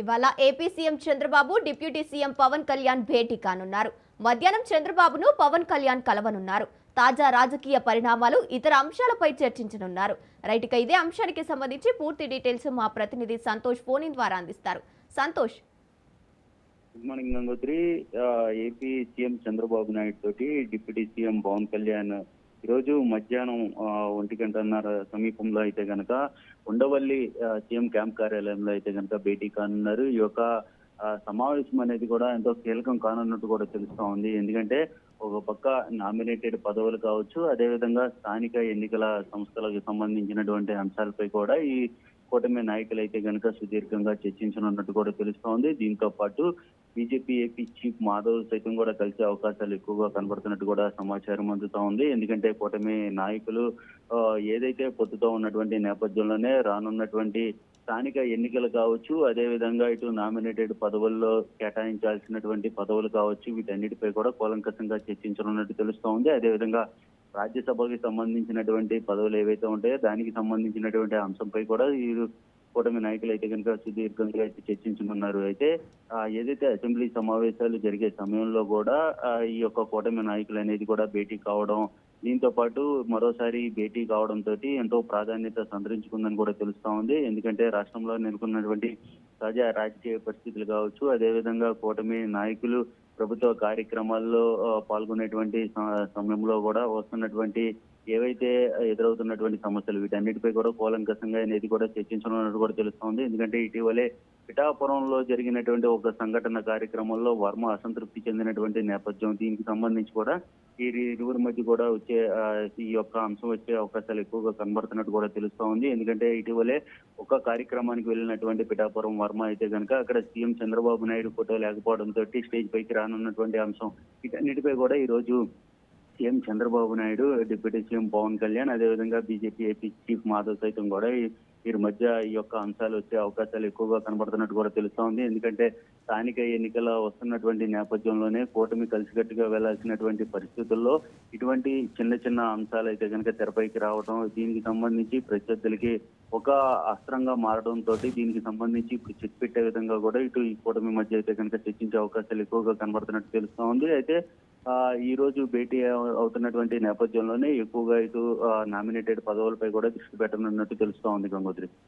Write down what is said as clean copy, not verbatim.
ఇవాళ AP CM Chandrababu deputy CM Pawan Kalyan భేటీ కానున్నారు. మధ్యాహ్నం చంద్రబాబును పవన్ కళ్యాణ్ కలవనున్నారు. తాజా రాజకీయ పరిణామాలు, ఇతర అంశాలపై చర్చించనున్నారు. రైట్, ఇక ఇదే అంశానికి సంబంధించి పూర్తి డీటెయిల్స్ మా ప్రతినిధి సంతోష్ ఫోన్ ఇన్ ద్వారా అందిస్తారు. Santosh. Good morning Gangotri. AP CM Chandrababu Naidu తోటి డిప్యూటీ సీఎం పవన్ కళ్యాణ్ ఈరోజు మధ్యాహ్నం 1:30 సమీపంలో అయితే గనక ఉండవల్లి సీఎం క్యాంప్ కార్యాలయంలో అయితే గనక భేటీ కానున్నారు. ఈ యొక్క సమావేశం అనేది కూడా ఎంతో కీలకం కానున్నట్టు కూడా తెలుస్తా ఉంది. ఎందుకంటే ఒక పక్క నామినేటెడ్ పదవులు కావచ్చు, అదేవిధంగా స్థానిక ఎన్నికల సంస్థలకు సంబంధించినటువంటి అంశాలపై కూడా ఈ కూటమి నాయకులు అయితే గనక సుదీర్ఘంగా చర్చించనున్నట్టు కూడా తెలుస్తా ఉంది. దీంతో పాటు బీజేపీ ఏపీ చీఫ్ మాధవ్ సైతం కూడా కలిసే అవకాశాలు ఎక్కువగా కనబడుతున్నట్టు కూడా సమాచారం అందుతా ఉంది. ఎందుకంటే కూటమి నాయకులు ఏదైతే పొత్తుతో ఉన్నటువంటి నేపథ్యంలోనే రానున్నటువంటి స్థానిక ఎన్నికలు కావచ్చు, అదేవిధంగా ఇటు నామినేటెడ్ పదవుల్లో కేటాయించాల్సినటువంటి పదవులు కావచ్చు, వీటన్నిటిపై కూడా కూలంకషంగా చర్చించనున్నట్టు తెలుస్తా ఉంది. అదేవిధంగా రాజ్యసభకి సంబంధించినటువంటి పదవులు ఏవైతే ఉంటాయో దానికి సంబంధించినటువంటి అంశంపై కూడా ఈ కూటమి నాయకులు అయితే కనుక సుదీర్ఘంగా అయితే చర్చించనున్నారు. అయితే ఏదైతే అసెంబ్లీ సమావేశాలు జరిగే సమయంలో కూడా ఈ యొక్క కూటమి నాయకులు అనేది కూడా భేటీ కావడం, దీంతో పాటు మరోసారి భేటీ కావడంతో ఎంతో ప్రాధాన్యత సంతరించుకుందని కూడా తెలుస్తా ఉంది. ఎందుకంటే రాష్ట్రంలో నెలకొన్నటువంటి తాజా రాజకీయ పరిస్థితులు కావచ్చు, అదేవిధంగా కూటమి నాయకులు ప్రభుత్వ కార్యక్రమాల్లో పాల్గొనేటువంటి సమయంలో కూడా వస్తున్నటువంటి ఏవైతే ఎదురవుతున్నటువంటి సమస్యలు, వీటన్నిటిపై కూడా కూలంకషంగా అనేది కూడా చర్చించనున్నట్టు కూడా తెలుస్తోంది. ఎందుకంటే ఇటీవలే పిఠాపురంలో జరిగినటువంటి ఒక సంఘటన కార్యక్రమంలో వర్మ అసంతృప్తి చెందినటువంటి నేపథ్యం, దీనికి సంబంధించి కూడా ఈ ఇరువురి మధ్య కూడా వచ్చే ఈ యొక్క అంశం వచ్చే అవకాశాలు ఎక్కువగా కనబడుతున్నట్టు కూడా తెలుస్తా ఉంది. ఎందుకంటే ఇటీవలే ఒక కార్యక్రమానికి వెళ్ళినటువంటి పిఠాపురం వర్మ అయితే కనుక అక్కడ సీఎం చంద్రబాబు నాయుడు ఫోటో లేకపోవడంతో స్టేజ్ పైకి రానున్నటువంటి అంశం, వీటన్నిటిపై కూడా ఈ రోజు CM Chandrababu Naidu, deputy CM Pawan Kalyan, అదేవిధంగా బీజేపీ ఏపీ చీఫ్ మాధవ్ సైతం కూడా వీరి మధ్య ఈ యొక్క అంశాలు వచ్చే అవకాశాలు ఎక్కువగా కనబడుతున్నట్టు కూడా తెలుస్తా ఉంది. ఎందుకంటే స్థానిక ఎన్నికల వస్తున్నటువంటి నేపథ్యంలోనే కూటమి కలిసికట్టుగా వెళ్లాల్సినటువంటి పరిస్థితుల్లో ఇటువంటి చిన్న చిన్న అంశాలు అయితే కనుక తెరపైకి రావడం, దీనికి సంబంధించి ప్రత్యర్థులకి ఒక అస్త్రంగా మారడంతో దీనికి సంబంధించి ఇప్పుడు చెక్ పెట్టే విధంగా కూడా ఇటు ఈ కూటమి మధ్య అయితే కనుక చర్చించే అవకాశాలు ఎక్కువగా కనబడుతున్నట్టు తెలుస్తా ఉంది. అయితే ఈ రోజు భేటీ అవుతున్నటువంటి నేపథ్యంలోనే ఎక్కువగా ఇటు నామినేటెడ్ పదవులపై కూడా దృష్టి పెట్టనున్నట్టు తెలుస్తా ఉంది గంగోత్రి.